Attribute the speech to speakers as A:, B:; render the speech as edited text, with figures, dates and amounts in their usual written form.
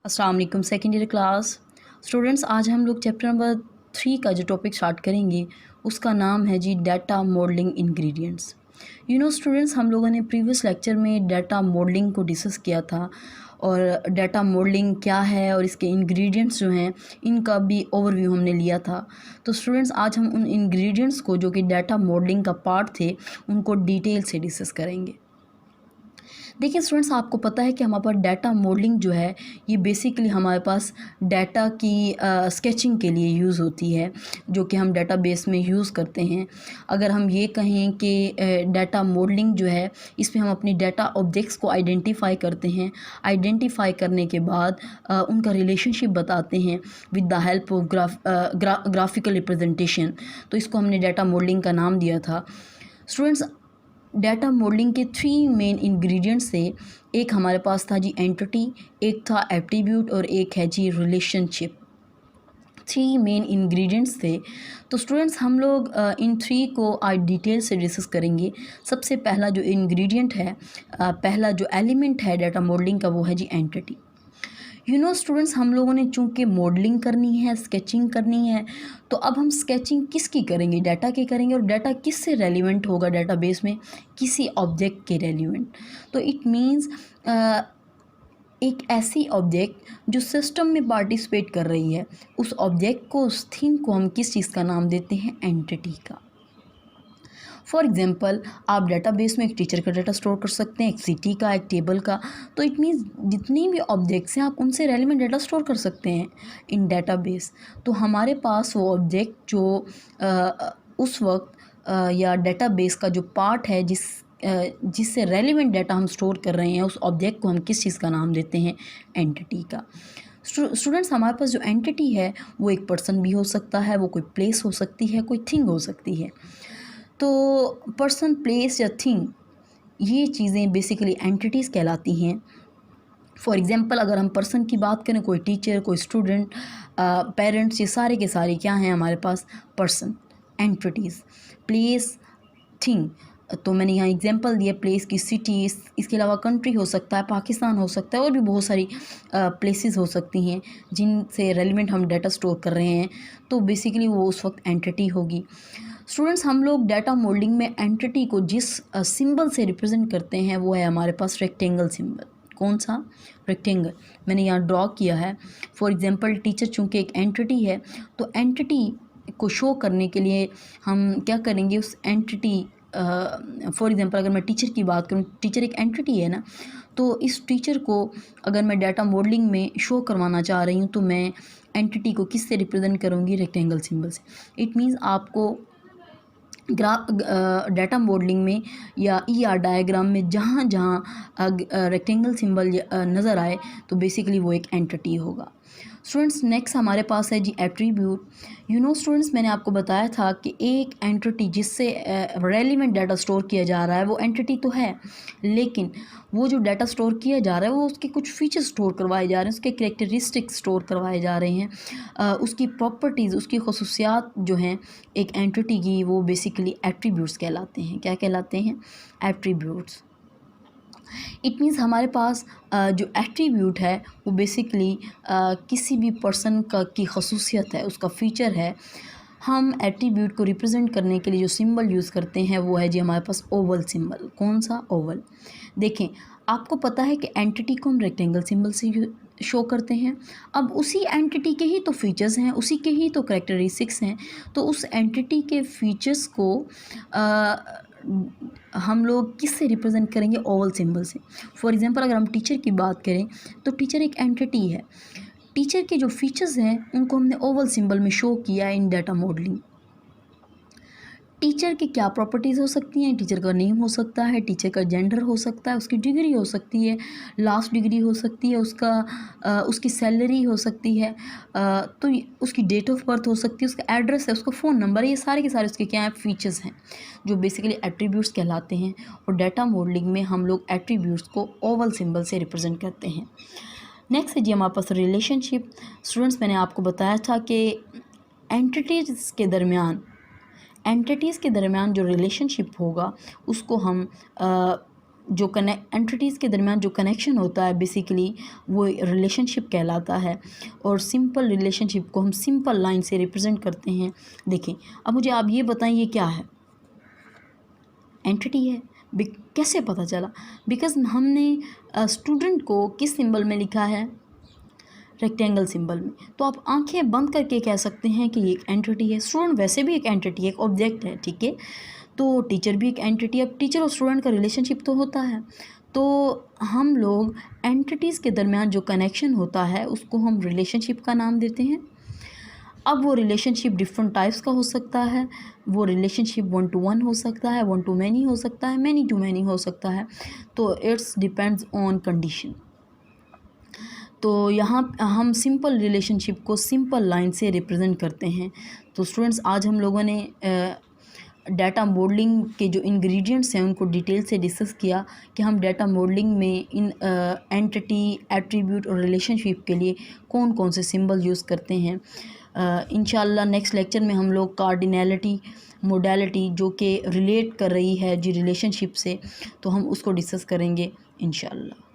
A: अस्सलाम वालेकुम second year class students. आज हम लोग चैप्टर नंबर 3 का जो टॉपिक स्टार्ट करेंगे उसका नाम है जी डाटा मॉडलिंग इंग्रेडिएंट्स। स्टूडेंट्स, हम लोगों ने प्रीवियस लेक्चर में डाटा मॉडलिंग को डिस्कस किया था और डाटा मॉडलिंग क्या है और इसके इंग्रेडिएंट्स जो हैं इनका भी ओवरव्यू हमने लिया था। तो स्टूडेंट्स, आज हम उन इंग्रेडिएंट्स को जो कि डाटा मॉडलिंग का पार्ट थे उनको डिटेल से डिस्कस करेंगे। देखिए स्टूडेंट्स, आपको पता है कि हमारे पास डाटा मॉडलिंग जो है ये बेसिकली हमारे पास डाटा की स्केचिंग के लिए यूज़ होती है, जो कि हम डाटाबेस में यूज़ करते हैं। अगर हम ये कहें कि डाटा मॉडलिंग जो है इसमें हम अपनी डाटा ऑब्जेक्ट्स को आइडेंटिफाई करते हैं। आइडेंटिफाई करने के बाद उनका रिलेशनशिप बताते हैं with the help of graphical representation. तो इसको हमने डाटा मॉडलिंग का नाम दिया था। स्टूडेंट्स, डाटा मॉडलिंग के 3 मेन इंग्रेडिएंट्स थे। एक हमारे पास था जी एंटिटी, एक था एट्रीब्यूट और एक है जी रिलेशनशिप। 3 मेन इंग्रेडिएंट्स थे। तो स्टूडेंट्स, हम लोग इन 3 को आज डिटेल से डिस्कस करेंगे। सबसे पहला जो इंग्रेडिएंट है, पहला जो एलिमेंट है डाटा मॉडलिंग का वो है जी एंटिटी। स्टूडेंट्स, हम लोगों ने चूँकि मॉडलिंग करनी है, स्केचिंग करनी है, तो अब हम स्केचिंग किसकी करेंगे? डाटा की करेंगे। और डाटा किससे रेलिवेंट होगा डाटाबेस में? किसी ऑब्जेक्ट के रेलिवेंट। तो इट मीन्स एक ऐसी ऑब्जेक्ट जो सिस्टम में पार्टिसिपेट कर रही है, उस ऑब्जेक्ट को, उस थिंग को हम किस चीज़ का नाम देते हैं? एंटिटी का। फॉर एग्ज़ाम्पल, आप डाटाबेस में एक टीचर का डाटा स्टोर कर सकते हैं, एक सिटी का, एक टेबल का। तो इट मीन्स जितनी भी ऑब्जेक्ट्स हैं आप उनसे रेलिवेंट डाटा स्टोर कर सकते हैं इन डाटाबेस। तो हमारे पास वो ऑब्जेक्ट जो उस वक्त या डाटाबेस का जो पार्ट है जिससे रेलिवेंट डाटा हम स्टोर कर रहे हैं, उस ऑब्जेक्ट को हम किस चीज़ का नाम देते हैं? एंटिटी का। स्टूडेंट्स, हमारे पास जो एंटिटी है वो एक पर्सन भी हो सकता है, वो कोई प्लेस हो सकती है, कोई थिंग हो सकती है। तो पर्सन, प्लेस या थिंग, ये चीज़ें बेसिकली एंटिटीज़ कहलाती हैं। फॉर एग्ज़ाम्पल, अगर हम पर्सन की बात करें, कोई टीचर, कोई स्टूडेंट, पेरेंट्स, ये सारे के सारे क्या हैं हमारे पास? Person, entities. प्लेस, थिंग, तो मैंने यहाँ एग्जांपल दिया प्लेस की, सिटी, इसके अलावा कंट्री हो सकता है, पाकिस्तान हो सकता है, और भी बहुत सारी प्लेसेस हो सकती हैं जिनसे रेलिवेंट हम डाटा स्टोर कर रहे हैं। तो बेसिकली वो उस वक्त एंटिटी होगी। स्टूडेंट्स, हम लोग डाटा मॉडलिंग में एंटिटी को जिस सिंबल से रिप्रेजेंट करते हैं वो है हमारे पास रेक्टेंगल सिंबल। कौन सा? रेक्टेंगल। मैंने यहाँ ड्रॉ किया है। फॉर एग्जांपल, टीचर चूँकि एक एंटिटी है, तो एंटिटी को शो करने के लिए हम क्या करेंगे? उस एंटिटी, फॉर एग्जांपल अगर मैं टीचर की बात करूँ, टीचर एक एंटिटी है ना, तो इस टीचर को अगर मैं डाटा मॉडलिंग में शो करवाना चाह रही हूँ तो मैं एंटिटी को किस से रिप्रेजेंट करूँगी? रेक्टेंगल सिंबल से। इट मीन्स आपको डाटा मॉडलिंग में या ईआर डायग्राम में जहाँ जहाँ रेक्टेंगल सिंबल नज़र आए तो बेसिकली वो एक एंटिटी होगा। स्टूडेंट्स, नेक्स्ट हमारे पास है जी एट्रीब्यूट। स्टूडेंट्स, मैंने आपको बताया था कि एक एंटिटी जिससे रेलिवेंट डाटा स्टोर किया जा रहा है वो एंटिटी तो है, लेकिन वो जो डाटा स्टोर किया जा रहा है वो उसके कुछ फीचर्स स्टोर करवाए जा रहे हैं, उसके कैरेक्टरिस्टिक्स स्टोर करवाए जा रहे हैं, उसकी प्रॉपर्टीज़, उसकी खसूसियात जो हैं एक एंटिटी की, वो बेसिकली एट्रीब्यूट्स कहलाते हैं। क्या कहलाते हैं? एट्रीब्यूट्स। इट मीन्स हमारे पास जो एट्रीब्यूट है वो बेसिकली किसी भी पर्सन की खसूसियत है, उसका फ़ीचर है। हम एट्रीब्यूट को रिप्रेजेंट करने के लिए जो सिंबल यूज़ करते हैं वो है जी हमारे पास ओवल सिंबल। कौन सा? ओवल। देखें, आपको पता है कि एंटिटी को हम रेक्टेंगल सिंबल से शो करते हैं। अब उसी एंटिटी के ही तो फीचर्स हैं, उसी के ही तो कैरेक्टरिस्टिक्स हैं, तो उस एंटिटी के फीचर्स को हम लोग किस से रिप्रेजेंट करेंगे? ओवल सिंबल से। फॉर एग्जांपल, अगर हम टीचर की बात करें तो टीचर एक एंटिटी है। टीचर के जो फीचर्स हैं उनको हमने ओवल सिंबल में शो किया है इन डाटा मॉडलिंग। टीचर की क्या प्रॉपर्टीज़ हो सकती हैं? टीचर का नेम हो सकता है, टीचर का जेंडर हो सकता है, उसकी डिग्री हो सकती है, लास्ट डिग्री हो सकती है, उसकी सैलरी हो सकती है, तो उसकी डेट ऑफ बर्थ हो सकती है, उसका एड्रेस है, उसका फ़ोन नंबर है। ये सारे के सारे उसके क्या हैं? फीचर्स हैं जो बेसिकली एट्रीब्यूट्स कहलाते हैं। और डाटा मॉडलिंग में हम लोग एट्रीब्यूट्स को ओवल सिंबल से रिप्रेजेंट करते हैं। नेक्स्ट है जी हमारे पास रिलेशनशिप। स्टूडेंट्स, मैंने आपको बताया था कि एंटिटीज़ के दरमियान जो रिलेशनशिप होगा उसको हम जो एंटिटीज़ के दरमियान जो कनेक्शन होता है बेसिकली वो रिलेशनशिप कहलाता है। और सिंपल रिलेशनशिप को हम सिंपल लाइन से रिप्रेजेंट करते हैं। देखें, अब मुझे आप ये बताएं ये क्या है? एंटिटी है। कैसे पता चला? बिकॉज हमने स्टूडेंट को किस सिंबल में लिखा है? रेक्टेंगल सिंबल में। तो आप आंखें बंद करके कह सकते हैं कि ये एक एंटिटी है। स्टूडेंट वैसे भी एक एंटिटी है, एक ऑब्जेक्ट है, ठीक है। तो टीचर भी एक एंटिटी है। अब टीचर और स्टूडेंट का रिलेशनशिप तो होता है। तो हम लोग एंटिटीज़ के दरमियान जो कनेक्शन होता है उसको हम रिलेशनशिप का नाम देते हैं। अब वो रिलेशनशिप डिफरेंट टाइप्स का हो सकता है। वो रिलेशनशिप 1 to 1 हो सकता है, 1 to many हो सकता है, many to many हो सकता है। तो इट्स डिपेंड्स ऑन कंडीशन। तो यहाँ हम सिंपल रिलेशनशिप को सिंपल लाइन से रिप्रेजेंट करते हैं। तो स्टूडेंट्स, आज हम लोगों ने डाटा मॉडलिंग के जो इंग्रेडिएंट्स हैं उनको डिटेल से डिस्कस किया कि हम डाटा मॉडलिंग में इन एंटिटी, एट्रीब्यूट और रिलेशनशिप के लिए कौन कौन से सिंबल यूज़ करते हैं। इंशाल्लाह नेक्स्ट लेक्चर में हम लोग कार्डिनैलिटी, मोडालिटी जो कि रिलेट कर रही है जी रिलेशनशिप से, तो हम उसको डिस्कस करेंगे इंशाल्लाह।